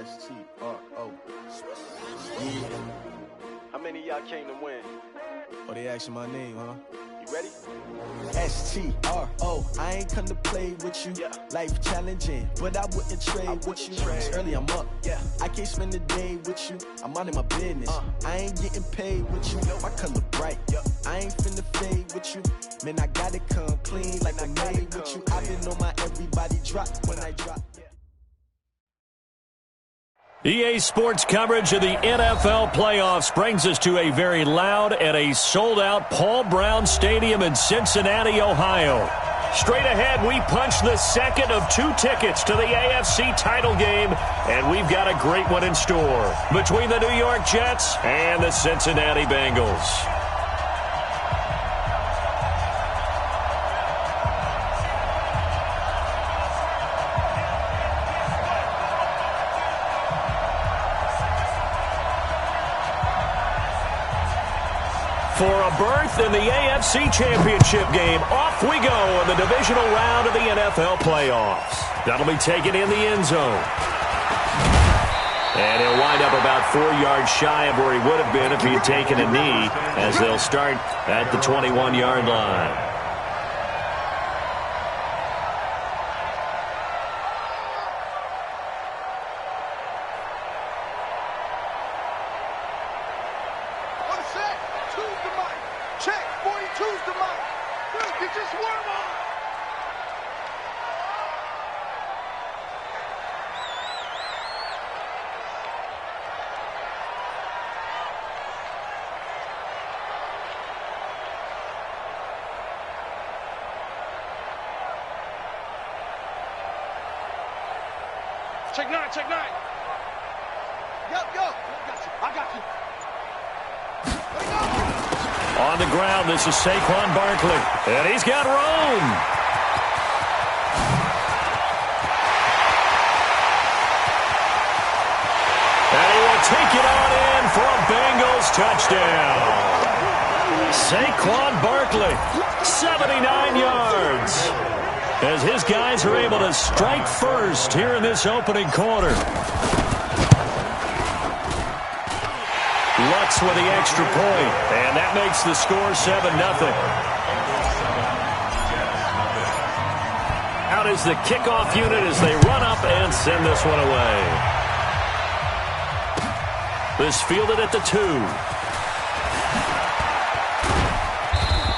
S-T-R-O. Yeah. How many of y'all came to win? Oh, they asking my name, huh? You ready? S-T-R-O. I ain't come to play with you. Yeah. Life challenging, but I wouldn't trade with you. It's early, I'm up. Yeah. I can't spend the day with you. I'm out in my business. I ain't getting paid with you. My color bright. I ain't finna fade with you. Man, I gotta come clean like I made with you. I've been on my everybody drop when I drop. EA Sports coverage of the NFL playoffs brings us to a very loud and a sold-out Paul Brown Stadium in Cincinnati, Ohio. Straight ahead, we punch the second of 2 tickets to the AFC title game, and we've got a great one in store between the New York Jets and the Cincinnati Bengals. For a berth in the AFC Championship game, off we go in the divisional round of the NFL playoffs. That'll be taken in the end zone. And he'll wind up about 4 yards shy of where he would have been if he had taken a knee, as they'll start at the 21-yard line. Check nine, check nine. Yo. I got you. On the ground, this is Saquon Barkley. And he's got room. And he will take it on in for a Bengals touchdown. Saquon Barkley, 79 yards. As his guys are able to strike first here in this opening quarter. Lutz with the extra point, and that makes the score 7-0. Out is the kickoff unit as they run up and send this one away. This fielded at the 2.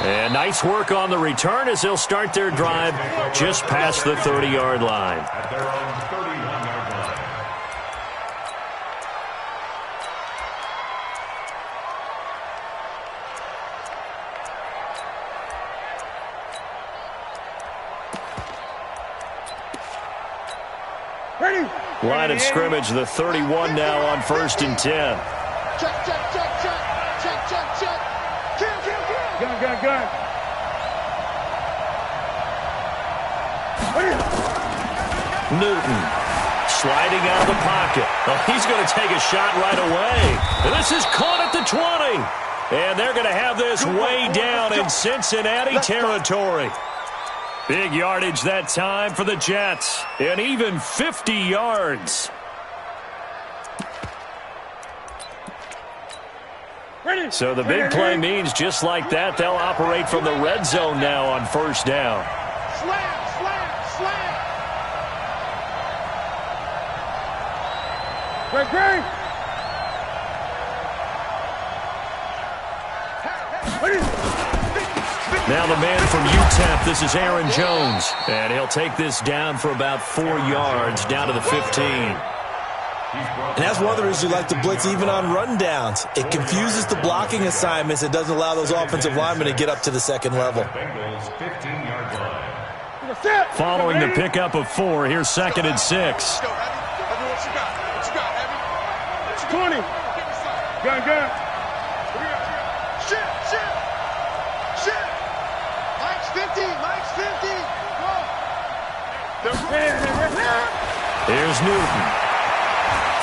And nice work on the return as they'll start their drive just past the 30-yard line. At their own 31-yard line. Ready. Line of scrimmage, the 31 now on 1st and 10. Check. Gun. Newton sliding out of the pocket. Oh, he's going to take a shot right away. This is caught at the 20. And they're going to have this way down in Cincinnati territory. Big yardage that time for the Jets. And even 50 yards. So the big play means just like that, they'll operate from the red zone now on 1st down. Slam. Great. Now the man from UTEP, this is Aaron Jones. And he'll take this down for about 4 yards, down to the 15. And that's one of the reasons we like to blitz even on rundowns. It confuses the blocking assignments. It doesn't allow those offensive linemen to get up to the second level. Bengals 15-yard line. Following the pickup of 4, here's 2nd and 6. What you got, Heavy? 20. Gun. Shit. Mike's 50. Here's Newton.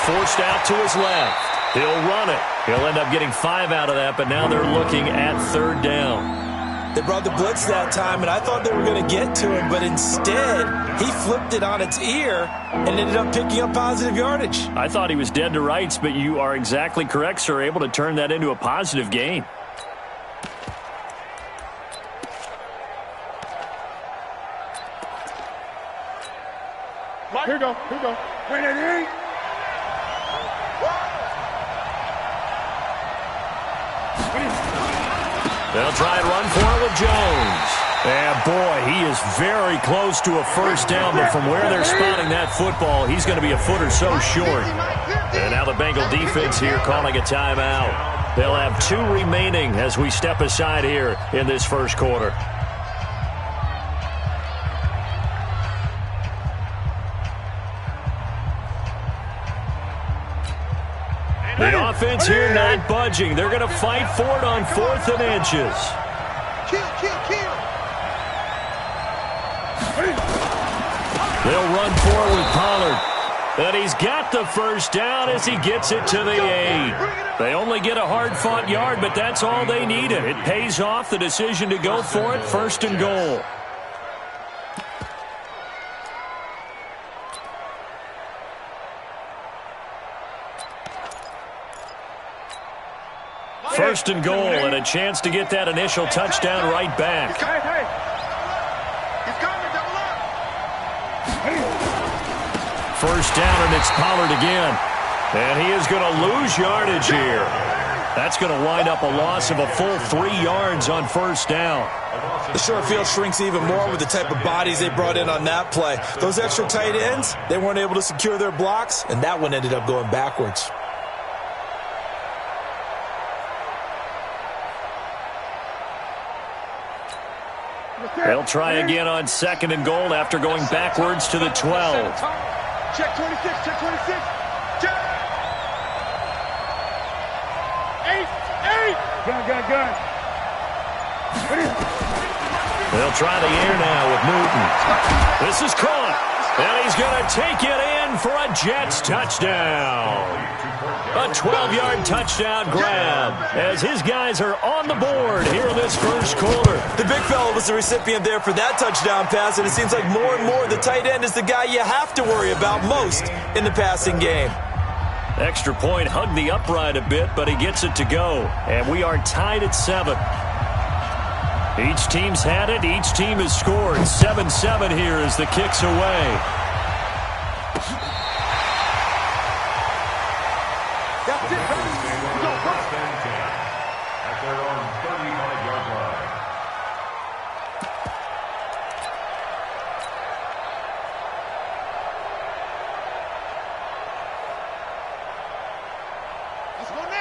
Forced out to his left. He'll run it. He'll end up getting 5 out of that, but now they're looking at 3rd down. They brought the blitz that time, and I thought they were going to get to him, but instead, he flipped it on its ear and ended up picking up positive yardage. I thought he was dead to rights, but you are exactly correct, sir. Able to turn that into a positive gain. Here we go. Win it, eight. They'll try and run for it with Jones. And boy, he is very close to a first down, but from where they're spotting that football, he's going to be a foot or so short. And now the Bengal defense here calling a timeout. They'll have 2 remaining as we step aside here in this first quarter. The offense here not budging. They're going to fight for it on 4th and inches. Kill. They'll run forward with Pollard. And he's got the first down as he gets it to the 8. They only get a hard-fought yard, but that's all they needed. It pays off the decision to go for it, 1st and goal. First and goal, and a chance to get that initial touchdown right back. Hey. He's coming, double up. First down, and it's Pollard again. And he is going to lose yardage here. That's going to wind up a loss of a full 3 yards on first down. The short field shrinks even more with the type of bodies they brought in on that play. Those extra tight ends, they weren't able to secure their blocks, and that one ended up going backwards. They'll try again on 2nd and goal after going backwards to the 12. Check 26. Check. 8. Gun. They'll try the air now with Newton. This is caught, and he's going to take it in for a Jets touchdown. A 12-yard touchdown grab as his guys are on the board here in this first quarter. The big fella was the recipient there for that touchdown pass, and it seems like more and more the tight end is the guy you have to worry about most in the passing game. Extra point hugged the upright a bit, but he gets it to go. And we are tied at 7. Each team's had it. Each team has scored. 7-7 here as the kick's away. That's it, baby. At their own 35-yard line.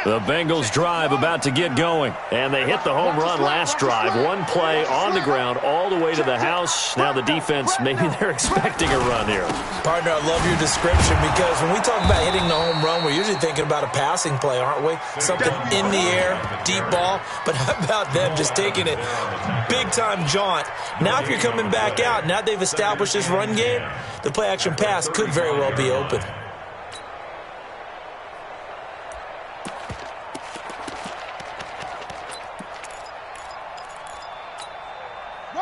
The Bengals drive about to get going. And they hit the home run last drive. 1 play on the ground all the way to the house. Now the defense, maybe they're expecting a run here. Partner, I love your description because when we talk about hitting the home run, we're usually thinking about a passing play, aren't we? Something in the air, deep ball. But how about them just taking it big-time jaunt? Now if you're coming back out, now they've established this run game, the play-action pass could very well be open.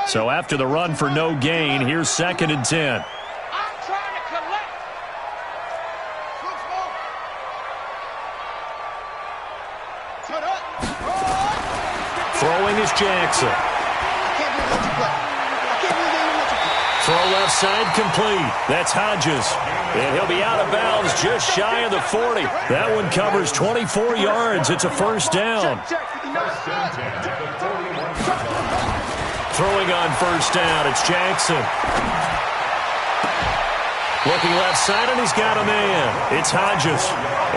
So after the run for no gain, here's 2nd and 10. I'm trying to collect. Shut up. Throwing is Jackson. Throw left side complete. That's Hodges. And he'll be out of bounds just shy of the 40. That one covers 24 yards. It's a first down. Throwing on first down, it's Jackson. Looking left side, and he's got a man. It's Hodges.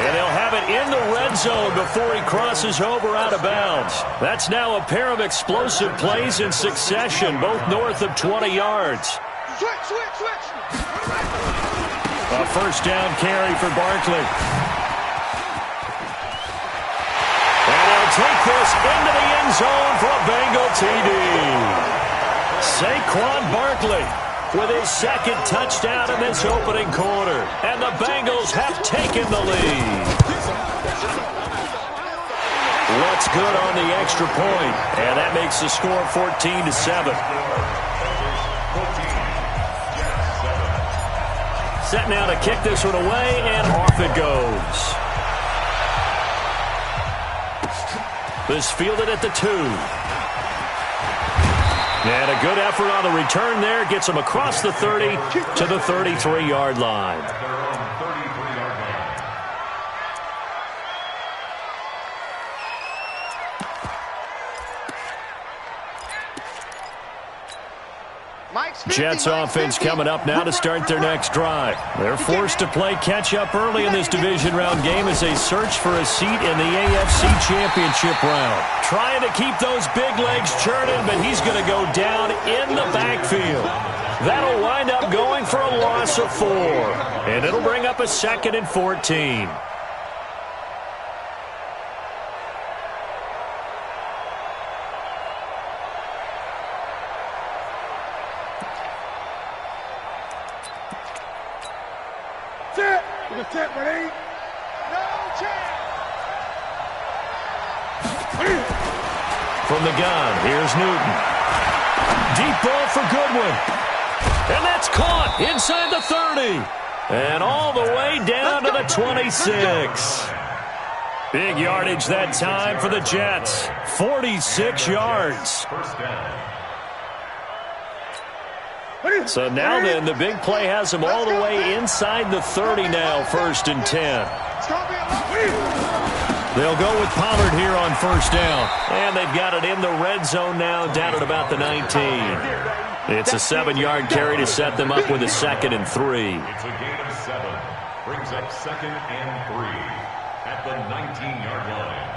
And they'll have it in the red zone before he crosses over out of bounds. That's now a pair of explosive plays in succession, both north of 20 yards. Switch. A first down carry for Barkley. And he'll take this into the end zone for a Bengal TD. Saquon Barkley with his 2nd touchdown in this opening quarter. And the Bengals have taken the lead. Looks good on the extra point, and that makes the score 14-7. Set now to kick this one away, and off it goes. This fielded at the 2. And a good effort on the return there. Gets him across the 30 to the 33-yard line. Jets offense coming up now to start their next drive. They're forced to play catch-up early in this division round game as they search for a seat in the AFC Championship round. Trying to keep those big legs churning, but he's going to go down in the backfield. That'll wind up going for a loss of 4. And it'll bring up a 2nd and 14. From the gun, here's Newton. Deep ball for Goodwin. And that's caught inside the 30. And all the way down to the 26. Big yardage that time for the Jets. 46 yards. So now then, the big play has them all the way inside the 30 now, 1st and 10. They'll go with Pollard here on 1st down. And they've got it in the red zone now, down at about the 19. It's a 7-yard carry to set them up with a 2nd and 3. It's a gain of 7. Brings up 2nd and 3 at the 19-yard line.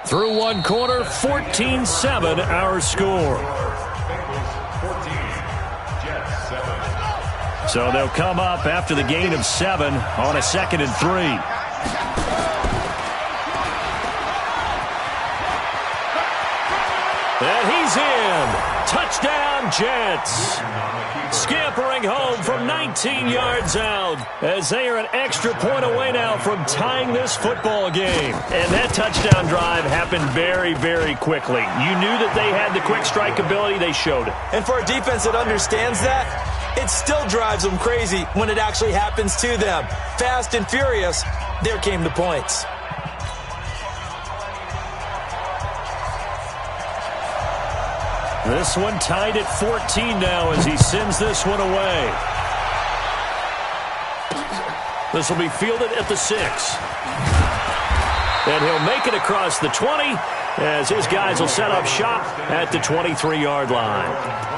Through one quarter, 14-7 our score. So they'll come up after the gain of 7 on a 2nd and 3. And he's in. Touchdown, Jets. Scampering home from 19 yards out as they are an extra point away now from tying this football game. And that touchdown drive happened very, very quickly. You knew that they had the quick strike ability. They showed it. And for a defense that understands that, it still drives them crazy when it actually happens to them. Fast and furious, there came the points. This one tied at 14 now as he sends this one away. This will be fielded at the 6. And he'll make it across the 20 as his guys will set up shop at the 23-yard line.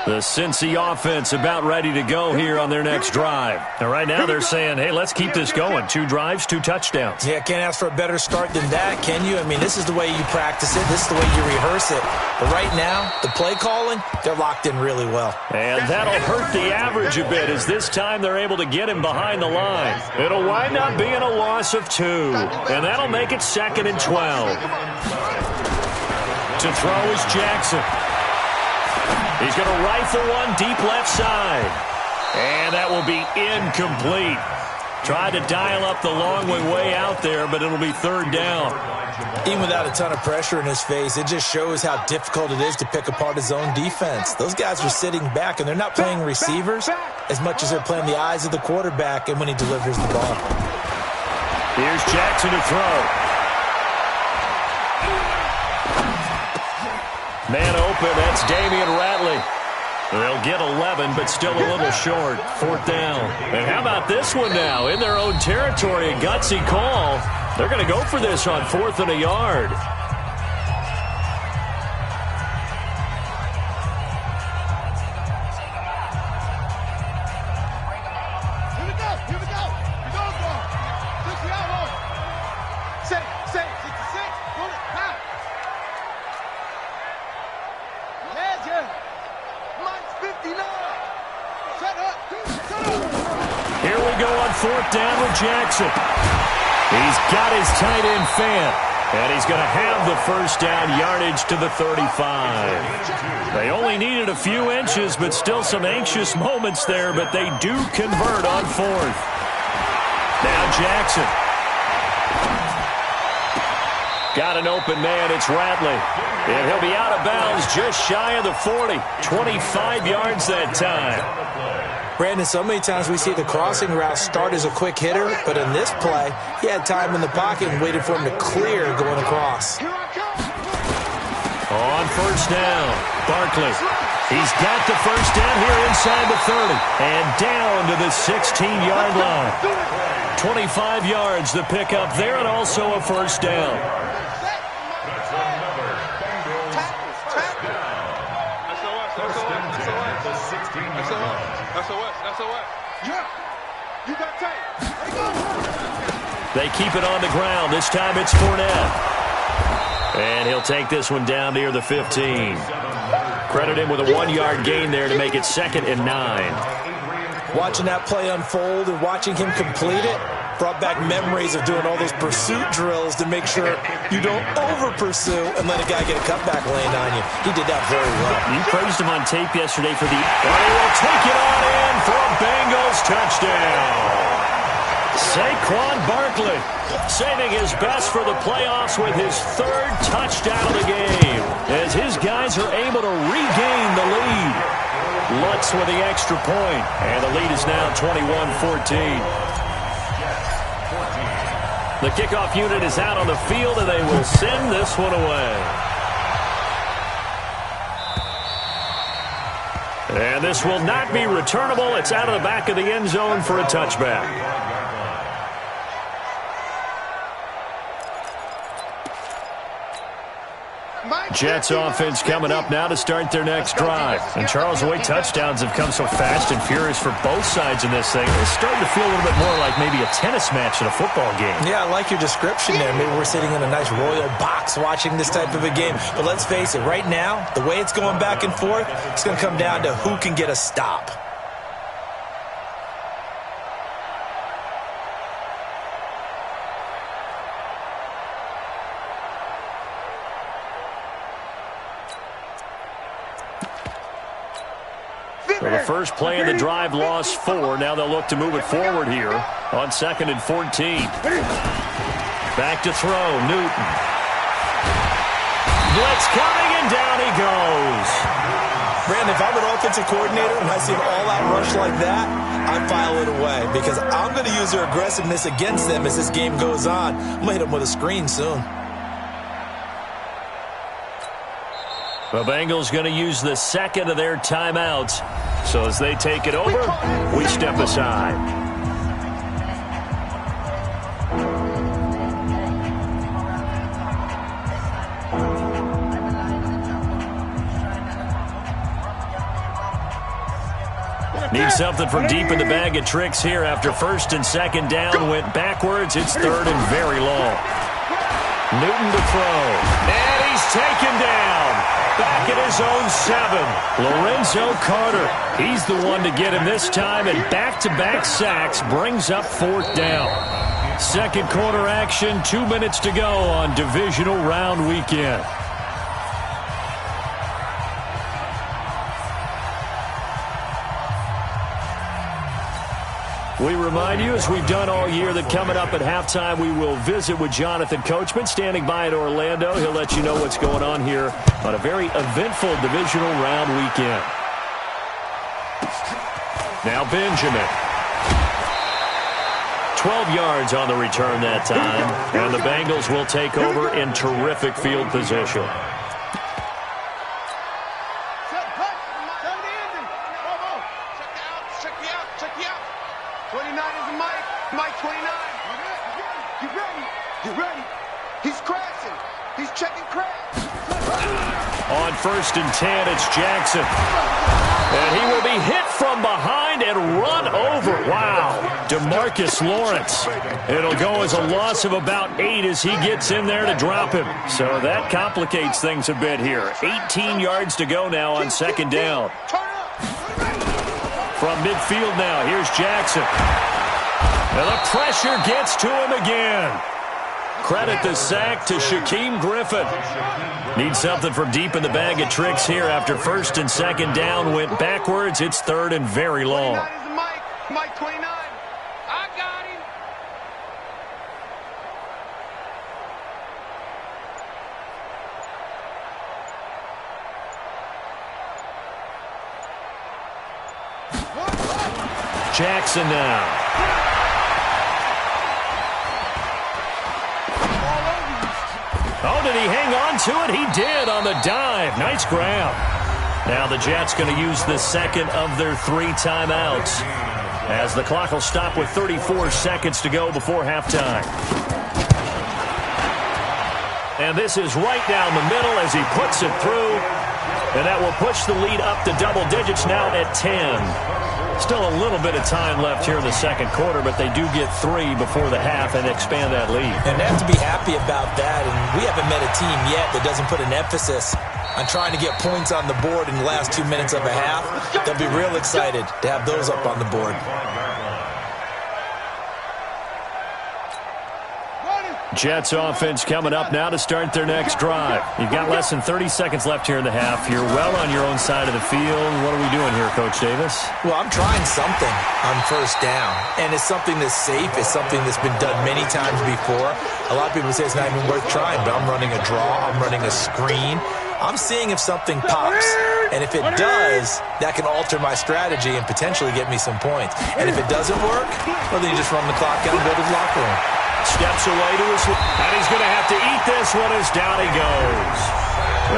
The Cincy offense about ready to go here on their next drive. And right now they're saying, hey, let's keep this going. 2 drives, 2 touchdowns. Yeah, can't ask for a better start than that, can you? I mean, this is the way you practice it. This is the way you rehearse it. But right now, the play calling, they're locked in really well. And that'll hurt the average a bit as this time they're able to get him behind the line. It'll wind up being a loss of 2. And that'll make it 2nd and 12. To throw is Jackson. He's going to rifle one deep left side. And that will be incomplete. Tried to dial up the long way out there, but it'll be 3rd down. Even without a ton of pressure in his face, it just shows how difficult it is to pick apart his own defense. Those guys are sitting back, and they're not playing receivers as much as they're playing the eyes of the quarterback and when he delivers the ball. Here's Jackson to throw. Man open, that's Damian Ratley. They'll get 11, but still a little short. 4th down. And how about this one now? In their own territory, a gutsy call. They're going to go for this on 4th and a yard. Here we go on 4th down with Jackson. He's got his tight end fan. And he's going to have the first down, yardage to the 35. They only needed a few inches, but still some anxious moments there, but they do convert on fourth. Now Jackson. Got an open man, it's Ratley. And he'll be out of bounds just shy of the 40. 25 yards that time. Brandon, so many times we see the crossing route start as a quick hitter, but in this play, he had time in the pocket and waited for him to clear going across. On first down, Barkley. He's got the first down here inside the 30 and down to the 16-yard line. 25 yards the pickup there and also a first down. They keep it on the ground. This time it's Fournette. And he'll take this one down near the 15. Credit him with a 1-yard gain there to make it 2nd and 9. Watching that play unfold and watching him complete it brought back memories of doing all those pursuit drills to make sure you don't over-pursue and let a guy get a cutback land on you. He did that very well. You praised him on tape yesterday for the... And he will take it on in for a Bengals touchdown. Saquon Barkley saving his best for the playoffs with his 3rd touchdown of the game as his guys are able to regain the lead. Lutz with the extra point, and the lead is now 21-14. The kickoff unit is out on the field, and they will send this one away. And this will not be returnable. It's out of the back of the end zone for a touchback. Jets offense coming up now to start their next drive. And Charles, the way touchdowns have come so fast and furious for both sides in this thing, it's starting to feel a little bit more like maybe a tennis match in a football game. Yeah, I like your description there. Maybe we're sitting in a nice royal box watching this type of a game. But let's face it, right now, the way it's going back and forth, it's going to come down to who can get a stop. So the first play of the drive lost 4. Now they'll look to move it forward here on 2nd and 14. Back to throw, Newton. Blitz coming, and down he goes. Brandon, if I'm an offensive coordinator and I see an all-out rush like that, I file it away because I'm going to use their aggressiveness against them as this game goes on. I'm going to hit them with a screen soon. The Bengals going to use the 2nd of their timeouts. So as they take it over, we step aside. Need something from deep in the bag of tricks here after 1st and 2nd down. Went backwards. It's 3rd and very long. Newton to throw. And he's taken down. Back at his own 7. Lorenzo Carter. He's the one to get him this time, and back-to-back sacks brings up 4th down. 2nd quarter action, 2 minutes to go on divisional round weekend. We remind you, as we've done all year, that coming up at halftime, we will visit with Jonathan Coachman, standing by in Orlando. He'll let you know what's going on here on a very eventful divisional round weekend. Now Benjamin. 12 yards on the return that time, and the Bengals will take over in terrific field position. On 1st and 10, it's Jackson. And he will be hit from behind and run over. Wow. DeMarcus Lawrence. It'll go as a loss of about 8 as he gets in there to drop him. So that complicates things a bit here. 18 yards to go now on 2nd down. From midfield now, here's Jackson. And the pressure gets to him again. Credit the sack to Shaquem Griffin. Need something from deep in the bag of tricks here after first and second down went backwards. It's third and very long. Mike 29. I got him. Jackson now. Oh, did he hang on to it? He did on the dive. Nice grab. Now the Jets going to use the second of their 3 timeouts, as the clock will stop with 34 seconds to go before halftime. And this is right down the middle as he puts it through. And that will push the lead up to double digits now at 10. Still a little bit of time left here in the second quarter, but they do get 3 before the half and expand that lead. And they have to be happy about that. And we haven't met a team yet that doesn't put an emphasis on trying to get points on the board in the last 2 minutes of a half. They'll be real excited to have those up on the board. Jets offense coming up now to start their next drive. You've got less than 30 seconds left here in the half. You're well on your own side of the field. What are we doing here, Coach Davis? Well, I'm trying something on first down, and it's something that's safe. It's something that's been done many times before. A lot of people say it's not even worth trying, but I'm running a draw. I'm running a screen. I'm seeing if something pops, and if it does, that can alter my strategy and potentially get me some points. And if it doesn't work, well, then you just run the clock out and go to the locker room. Steps away to his, and he's going to have to eat this one as down he goes.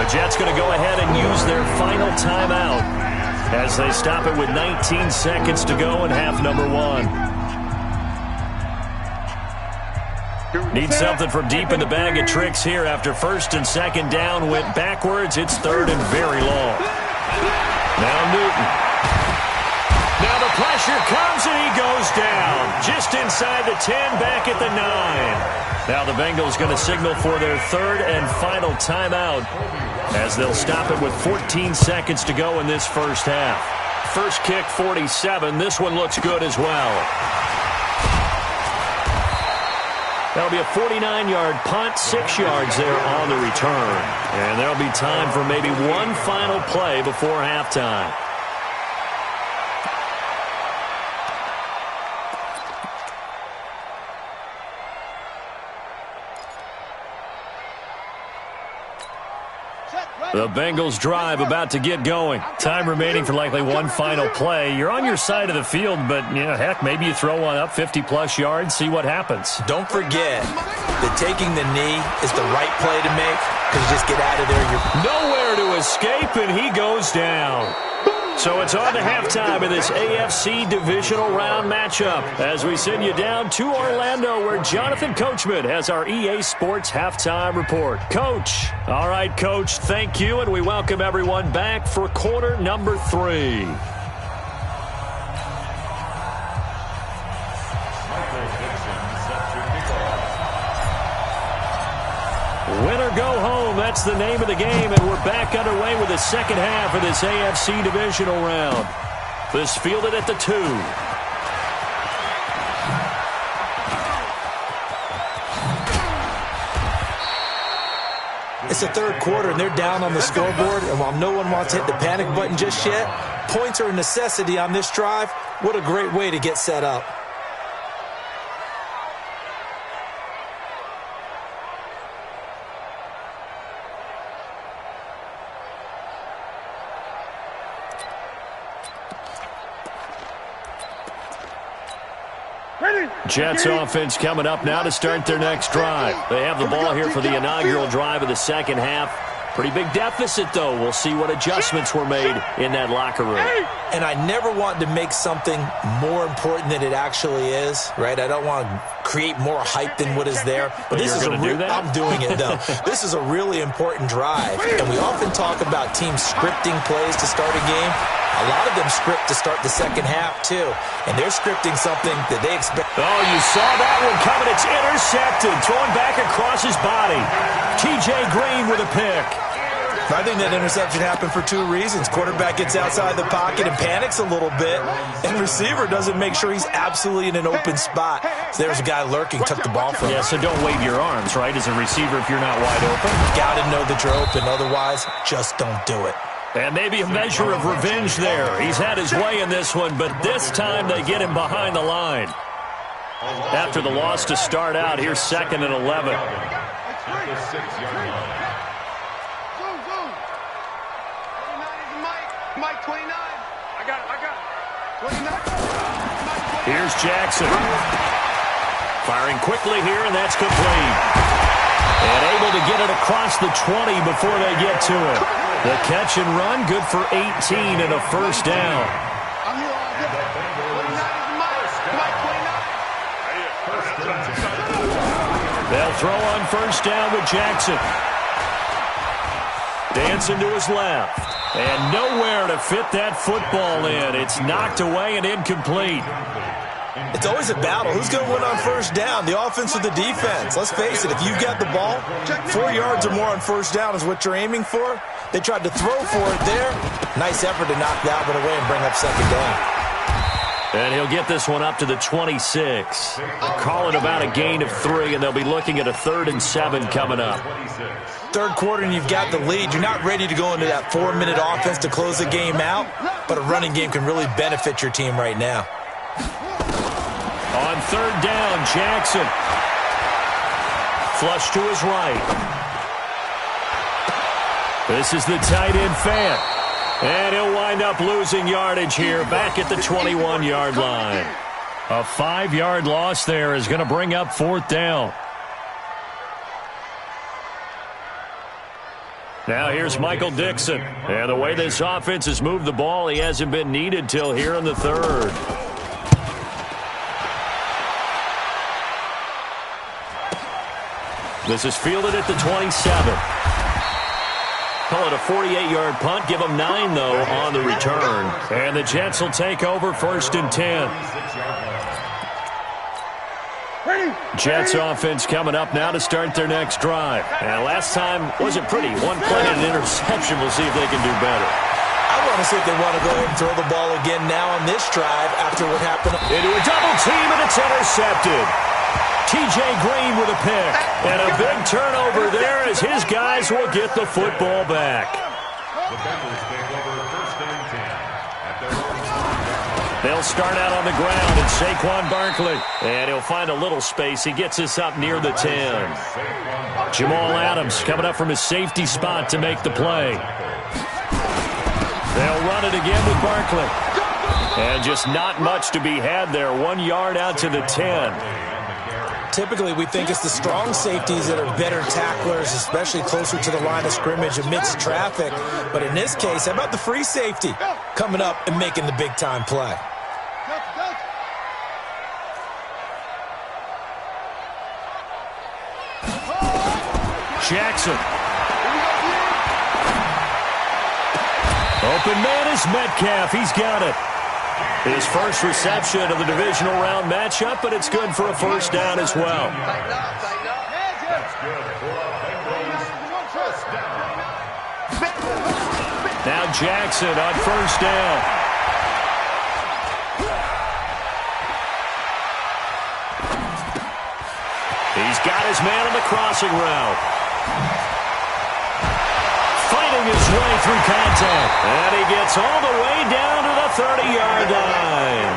The Jets going to go ahead and use their final timeout as they stop it with 19 seconds to go in half number 1. Need something from deep in the bag of tricks here after first and second down went backwards. It's third and very long. Now Newton. Now the pressure comes and he goes down. Just inside the 10, back at the 9. Now the Bengals going to signal for their third and final timeout as they'll stop it with 14 seconds to go in this first half. First kick, 47. This one looks good as well. That'll be a 49-yard punt, 6 yards there on the return. And there'll be time for maybe one final play before halftime. The Bengals drive about to get going. Time remaining for likely one final play. You're on your side of the field, but, heck, maybe you throw one up 50-plus yards, see what happens. Don't forget that taking the knee is the right play to make, because you just get out of there. You're nowhere to escape, and he goes down. So it's on to halftime in this AFC divisional round matchup as we send you down to Orlando where Jonathan Coachman has our EA Sports halftime report. Coach. All right, Coach, thank you, and we welcome everyone back for quarter number 3. Win or go home, that's the name of the game, and we're back underway with the second half of this AFC divisional round. This fielded at the 2. It's the third quarter, and they're down on the scoreboard, and while no one wants to hit the panic button just yet, points are a necessity on this drive. What a great way to get set up. Jets offense coming up now to start their next drive. They have the ball here for the inaugural drive of the second half. Pretty big deficit, though. We'll see what adjustments were made in that locker room. And I never want to make something more important than it actually is, right? I don't want to create more hype than what is there. But this is I'm doing it, though. This is a really important drive. And we often talk about teams scripting plays to start a game. A lot of them script to start the second half, too. And they're scripting something that they expect. Oh, you saw that one coming. It's intercepted. Thrown back across his body. T.J. Green with a pick. I think that interception happened for two reasons. Quarterback gets outside the pocket and panics a little bit, and receiver doesn't make sure he's absolutely in an open spot. So there's a guy lurking, took the ball from him. Yeah, so don't wave your arms, right, as a receiver if you're not wide open. Got to know that you're open. Otherwise, just don't do it. And maybe a measure of revenge there. He's had his way in this one, but this time they get him behind the line. After the loss to start out, here's 2nd and 11. At the 6-yard line. Mike 29. I got it. 29. Here's Jackson. Firing quickly here, and that's complete. And able to get it across the 20 before they get to it. The catch and run, good for 18 and a first down. I'm here all day. 29 is Mike 29. They'll throw on first down with Jackson. Dancing to his left. And nowhere to fit that football in. It's knocked away and incomplete. It's always a battle. Who's going to win on first down, the offense or the defense? Let's face it, if you've got the ball, 4 yards or more on first down is what you're aiming for. They tried to throw for it there. Nice effort to knock that one away and bring up second down. And he'll get this one up to the 26. Call it about a gain of 3, and they'll be looking at a 3rd and 7 coming up. Third quarter and you've got the lead. You're not ready to go into that 4-minute offense to close the game out, but a running game can really benefit your team right now. On 3rd down, Jackson. Flush to his right. This is the tight end Fant. And he'll wind up losing yardage here back at the 21-yard line. A 5-yard loss there is going to bring up 4th down. Now here's Michael Dixon. And the way this offense has moved the ball, he hasn't been needed till here in the 3rd. This is fielded at the 27. Call it a 48-yard punt. Give them 9, though, on the return. And the Jets will take over 1st and 10. Jets offense coming up now to start their next drive. And last time wasn't pretty. One play and an interception. We'll see if they can do better. I want to see if they want to go ahead and throw the ball again now on this drive after what happened. Into a double team, and it's intercepted. T.J. Green with a pick. And a big turnover there as his guys will get the football back. The Bengals take over 1st and 10 at their own. They'll start out on the ground, and Saquon Barkley. And he'll find a little space. He gets us up near the 10. Jamal Adams coming up from his safety spot to make the play. They'll run it again with Barkley. And just not much to be had there. 1 yard out to the 10. Typically, we think it's the strong safeties that are better tacklers, especially closer to the line of scrimmage amidst traffic. But in this case, how about the free safety coming up and making the big-time play? Jackson. Open man is Metcalf. He's got it. His first reception of the divisional round matchup, but it's good for a first down as well. That's good for a Bengals first down. Now Jackson on first down. He's got his man on the crossing route. Fighting his way through contact. And he gets all the way down to the 30-yard line.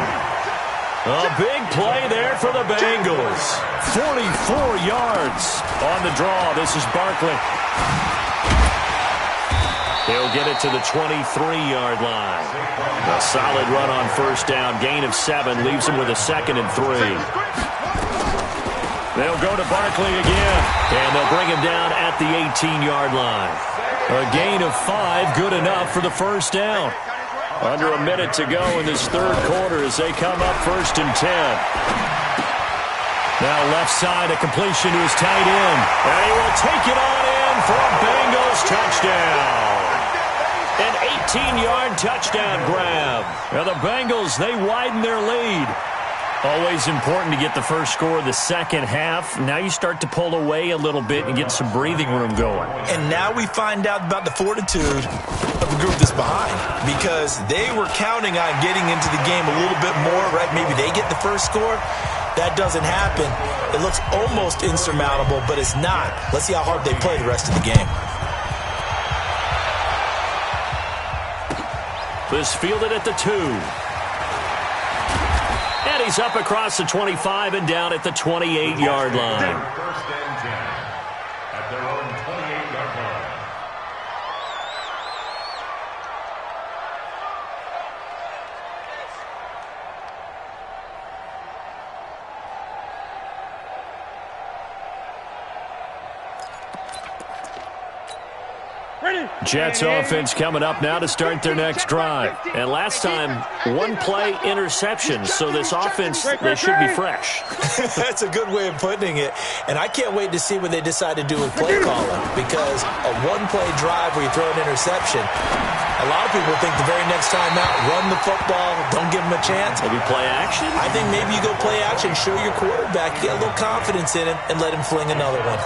A big play there for the Bengals. 44 yards on the draw. This is Barkley. He'll get it to the 23-yard line. A solid run on first down. Gain of 7 leaves him with a 2nd and 3. They'll go to Barkley again, and they'll bring him down at the 18-yard line. A gain of 5, good enough for the first down. Under a minute to go in this 3rd quarter as they come up 1st and 10. Now left side, a completion to his tight end. And he will take it on in for a Bengals touchdown. An 18-yard touchdown grab. Now the Bengals, they widen their lead. Always important to get the first score of the second half. Now you start to pull away a little bit and get some breathing room going. And now we find out about the fortitude of the group that's behind, because they were counting on getting into the game a little bit more, right? Maybe they get the first score. That doesn't happen. It looks almost insurmountable, but it's not. Let's see how hard they play the rest of the game. This fielded at the 2. And he's up across the 25 and down at the 28-yard line. First and 10 at their own 28-yard line. Jets offense coming up now to start their next drive. And last time, one-play interception. So this offense, they should be fresh. That's a good way of putting it. And I can't wait to see what they decide to do with play calling, because a one-play drive where you throw an interception, a lot of people think the very next time out, run the football, don't give them a chance. Maybe play action? I think maybe you go play action, show your quarterback, get a little confidence in him, and let him fling another one.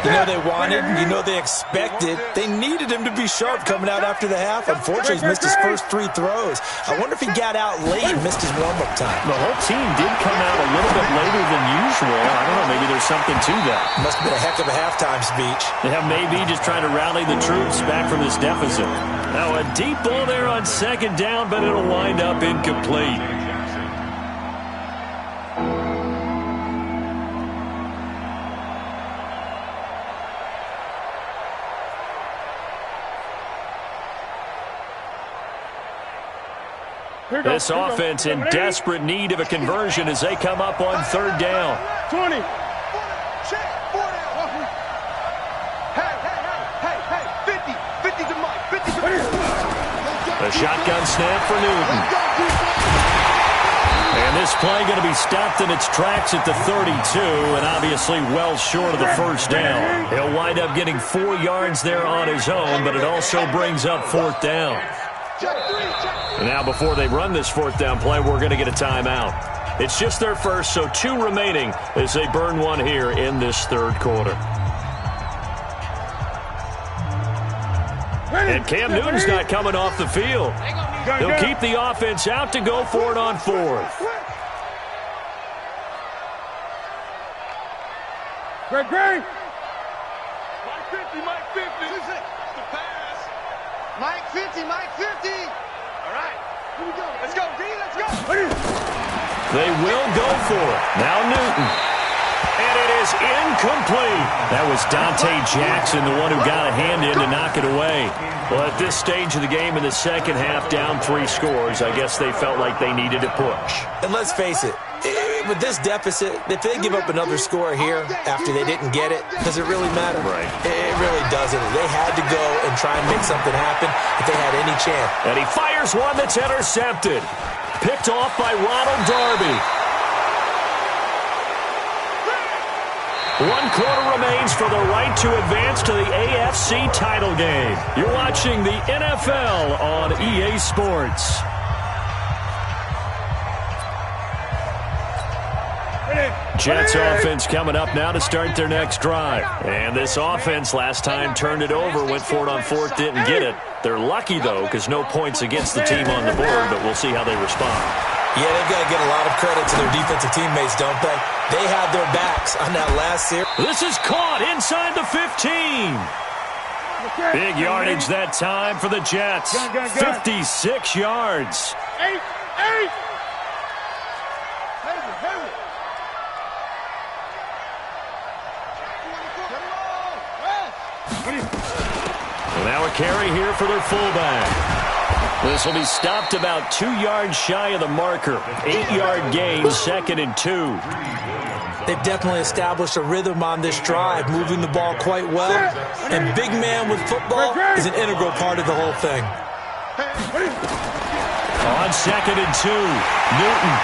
You know they wanted, you know they expected. They needed him to be sharp coming out after the half. Unfortunately, he's missed his first 3 throws. I wonder if he got out late and missed his warm-up time. The whole team did come out a little bit later than usual. I don't know, maybe there's something to that. Must have been a heck of a halftime speech. Yeah, maybe just trying to rally the troops back from this deficit. Now a deep ball there on second down, but it'll wind up incomplete. This offense in desperate need of a conversion as they come up on third down. 20. A shotgun snap for Newton. And this play going to be stopped in its tracks at the 32, and obviously well short of the first down. He'll wind up getting 4 yards there on his own, but it also brings up fourth down. And now before they run this fourth down play, we're going to get a timeout. It's just their first, so 2 remaining as they burn one here in this third quarter. And Cam Newton's not coming off the field. He'll keep the offense out to go for it on fourth. Greg. Mike 50, Mike 50. The pass. Mike 50, Mike 50. All right. Here we go. Let's go, D. Let's go. They will go for it. Now Newton. And it is incomplete. That was Dante Jackson, the one who got a hand in to knock it away. Well, at this stage of the game in the second half, down 3 scores, I guess they felt like they needed to push. And let's face it, with this deficit, if they give up another score here after they didn't get it, does it really matter? Right. It really doesn't. They had to go and try and make something happen if they had any chance. And he fires one that's intercepted. Picked off by Ronald Darby. 1 quarter remains for the right to advance to the AFC title game. You're watching the NFL on EA Sports. Jets offense coming up now to start their next drive. And this offense last time turned it over, went for it on fourth, didn't get it. They're lucky, though, because no points against the team on the board, but we'll see how they respond. Yeah, they've got to get a lot of credit to their defensive teammates, don't they? They had their backs on that last series. This is caught inside the 15. Big yardage that time for the Jets. 56 yards. 8. Now a carry here for their fullback. This will be stopped about 2 yards shy of the marker. 8-yard gain, 2nd and 2. They've definitely established a rhythm on this drive, moving the ball quite well. And big man with football is an integral part of the whole thing. On 2nd and 2, Newton.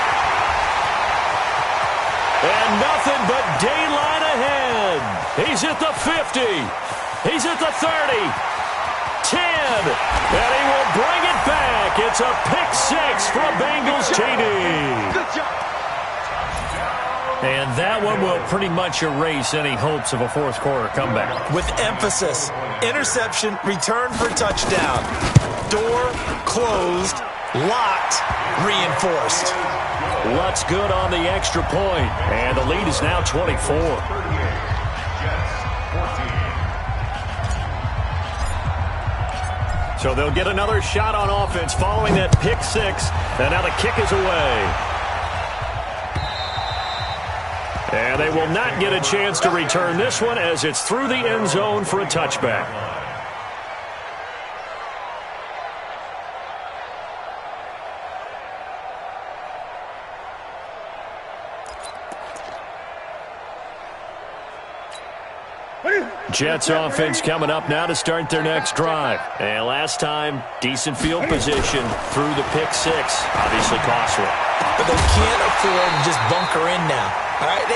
And nothing but daylight ahead. He's at the 50. He's at the 30. 10, and he will bring it back. It's a pick 6 for Bengals TD. Good job. And that one will pretty much erase any hopes of a fourth quarter comeback. With emphasis, interception, return for touchdown. Door closed, locked, reinforced. Lutz good on the extra point, and the lead is now 24. So they'll get another shot on offense following that pick six, and now the kick is away. And they will not get a chance to return this one as it's through the end zone for a touchback. Jets offense coming up now to start their next drive. And last time, decent field position through the pick six. Obviously costly. But they can't afford to just bunker in now. All right,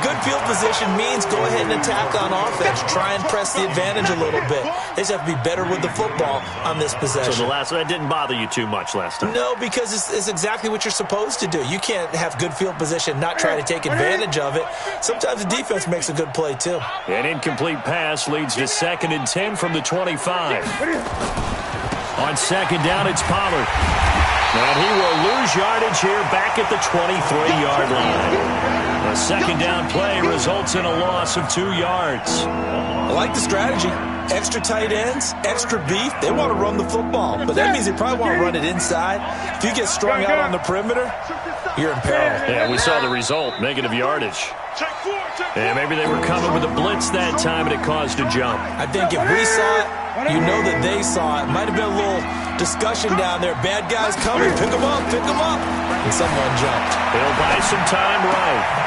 good field position means go ahead and attack on offense. Try and press the advantage a little bit. They just have to be better with the football on this possession. So the last one, that didn't bother you too much last time? No, because it's exactly what you're supposed to do. You can't have good field position, not try to take advantage of it. Sometimes the defense makes a good play, too. An incomplete pass leads to 2nd and 10 from the 25. On 2nd down, it's Pollard. And he will lose yardage here back at the 23-yard line. A 2nd down play results in a loss of 2 yards. I like the strategy. Extra tight ends, extra beef. They want to run the football, but that means they probably want to run it inside. If you get strung out on the perimeter, you're in peril. Yeah, we saw the result, negative yardage. And maybe they were coming with a blitz that time, and it caused a jump. I think if we saw it, you know that they saw it. Might have been a little discussion down there. Bad guys coming. Pick them up, pick them up. And someone jumped. He'll buy some time right.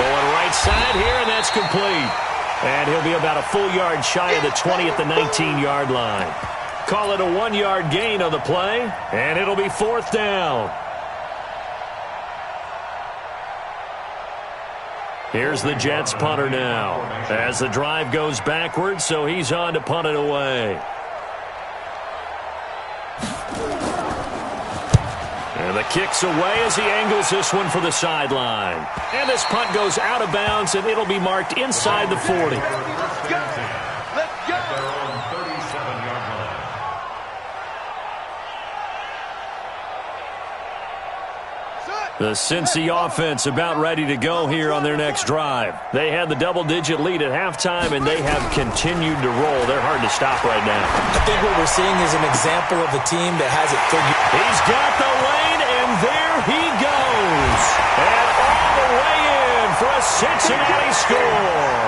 Going right side here, and that's complete. And he'll be about a full yard shy of the 20 at the 19-yard line. Call it a 1-yard gain on the play, and it'll be 4th down. Here's the Jets punter now as the drive goes backwards, so he's on to punt it away. And the kick's away as he angles this one for the sideline. And this punt goes out of bounds, and it'll be marked inside the 40. The Cincy offense about ready to go here on their next drive. They had the double-digit lead at halftime, and they have continued to roll. They're hard to stop right now. I think what we're seeing is an example of a team that has it figured. He's got the lane, and there he goes. And all the way in for a Cincinnati score.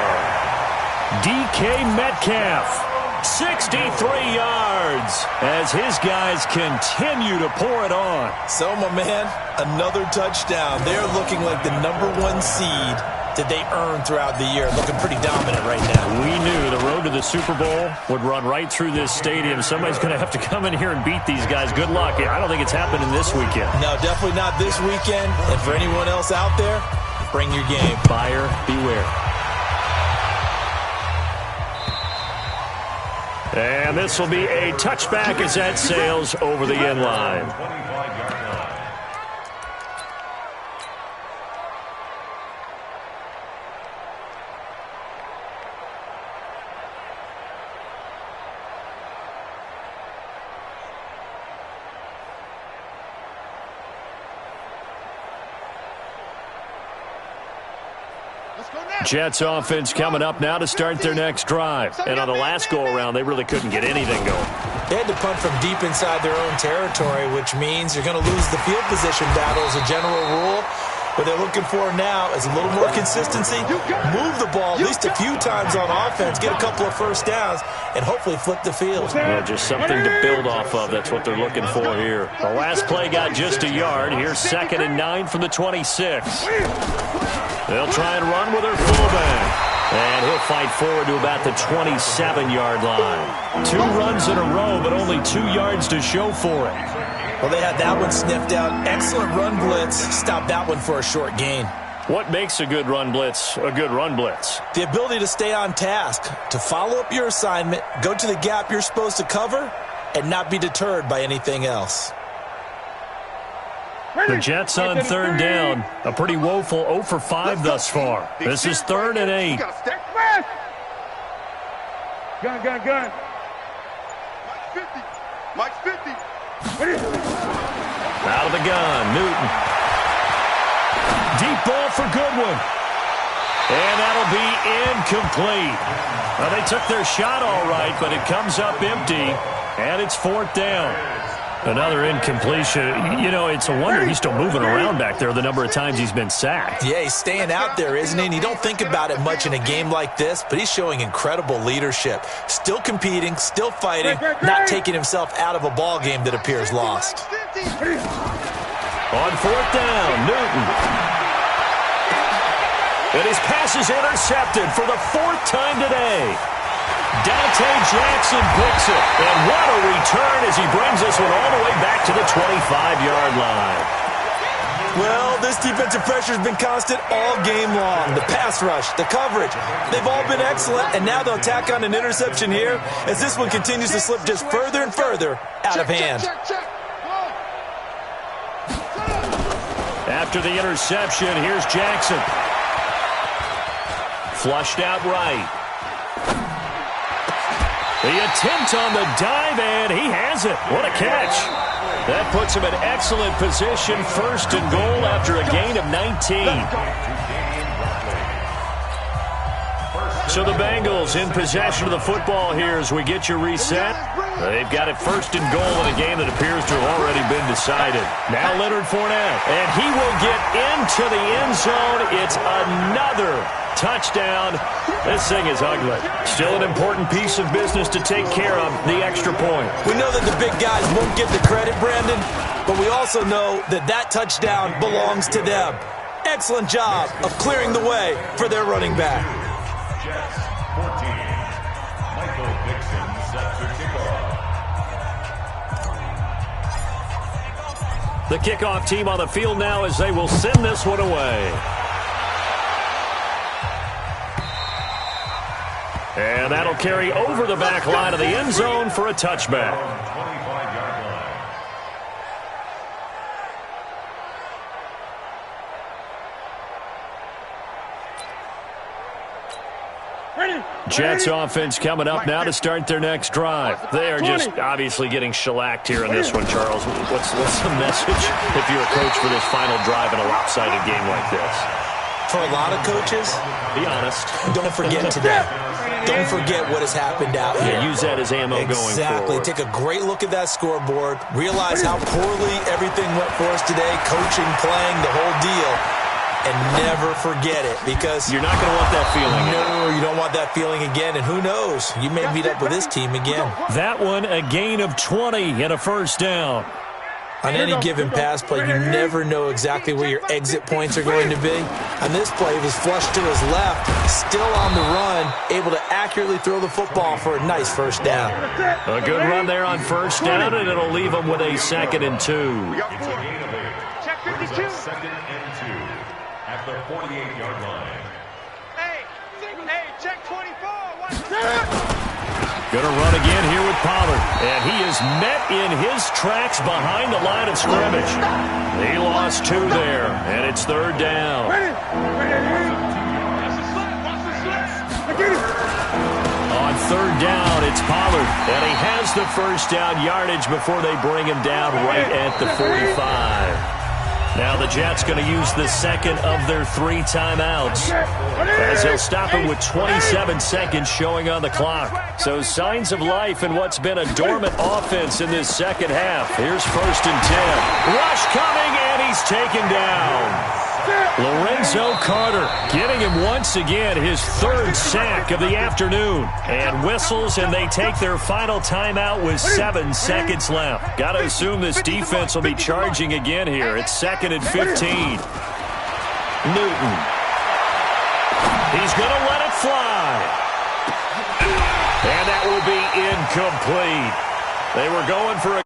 DK Metcalf. 63 yards as his guys continue to pour it on. So, my man, another touchdown. They're looking like the #1 seed that they earned throughout the year. Looking pretty dominant right now. We knew the road to the Super Bowl would run right through this stadium. Somebody's going to have to come in here and beat these guys. Good luck. I don't think it's happening this weekend. No, definitely not this weekend. And for anyone else out there, bring your game. Buyer beware. And this will be a touchback as that sails over the end line. Jets offense coming up now to start their next drive. And on the last go-around, they really couldn't get anything going. They had to punt from deep inside their own territory, which means you're going to lose the field position battle as a general rule. What they're looking for now is a little more consistency, move the ball at least a few times on offense, get a couple of first downs, and hopefully flip the field. Yeah, just something to build off of. That's what they're looking for here. The last play got just a yard. Here's 2nd and 9 from the 26. They'll try and run with their fullback. And he'll fight forward to about the 27-yard line. 2 runs in a row, but only 2 yards to show for it. Well, they had that one sniffed out. Excellent run blitz. Stopped that one for a short gain. What makes a good run blitz a good run blitz? The ability to stay on task, to follow up your assignment, go to the gap you're supposed to cover, and not be deterred by anything else. The Jets on third down. A pretty woeful 0 for 5 thus far. This is 3rd and 8. Gun. Mike's 50. Out of the gun, Newton. Deep ball for Goodwin. And that'll be incomplete. Well, they took their shot all right, but it comes up empty, and it's 4th down. Another incompletion. You know, it's a wonder he's still moving around back there the number of times he's been sacked. Yeah, he's staying out there, isn't he? And you don't think about it much in a game like this, but he's showing incredible leadership. Still competing, still fighting, not taking himself out of a ball game that appears lost. On 4th down, Newton. And his pass is intercepted for the 4th time today. Dante Jackson picks it. And what a return as he brings this one all the way back to the 25-yard line. Well, this defensive pressure has been constant all game long. The pass rush, the coverage, they've all been excellent, and now they'll tack on an interception here as this one continues to slip just further and further out of hand. After the interception, here's Jackson. Flushed out right. The attempt on the dive, and he has it. What a catch. That puts him in excellent position, 1st and goal after a gain of 19. So the Bengals in possession of the football here as we get you reset. They've got it 1st and goal in a game that appears to have already been decided. Now Leonard Fournette, and he will get into the end zone. It's another touchdown. This thing is ugly. Still an important piece of business to take care of, the extra point. We know that the big guys won't get the credit, Brandon, but we also know that that touchdown belongs to them. Excellent job of clearing the way for their running back. Jets 14. Michael Dixon set to kickoff. The kickoff team on the field now as they will send this one away. And that'll carry over the back line of the end zone for a touchback. 25-yard line. Jets offense coming up now to start their next drive. They are just obviously getting shellacked here in this one, Charles. What's the message if you're a coach for this final drive in a lopsided game like this? For a lot of coaches, be honest. Don't forget today. Don't forget what has happened out here. Yeah, use that as ammo going forward. Exactly. Take a great look at that scoreboard. Realize how poorly everything went for us today. Coaching, playing, the whole deal. And never forget it, because you're not going to want that feeling. No, you don't want that feeling again. And who knows? You may meet up with this team again. That one, a gain of 20 and a 1st down. On any given pass play, you never know exactly where your exit points are going to be. On this play, he was flushed to his left, still on the run, able to accurately throw the football for a nice 1st down. A good run there on 1st down, and it'll leave him with a 2nd and 2. It's a gain of 8. Check 52. 2nd and 2 at the 48-yard line. Hey, check 24. Going to run again here with Pollard. And he is met in his tracks behind the line of scrimmage. He lost 2 there, and it's 3rd down. On 3rd down, it's Pollard. And he has the 1st down yardage before they bring him down right at the 45. Now the Jets going to use the 2nd of their 3 timeouts as they'll stop him with 27 seconds showing on the clock. So signs of life in what's been a dormant offense in this 2nd half. Here's 1st and 10. Rush coming, and he's taken down. Lorenzo Carter getting him once again his 3rd sack of the afternoon. And whistles, and they take their final timeout with 7 seconds left. Got to assume this defense will be charging again here. It's 2nd and 15. Newton. He's going to let it fly. And that will be incomplete. They were going for a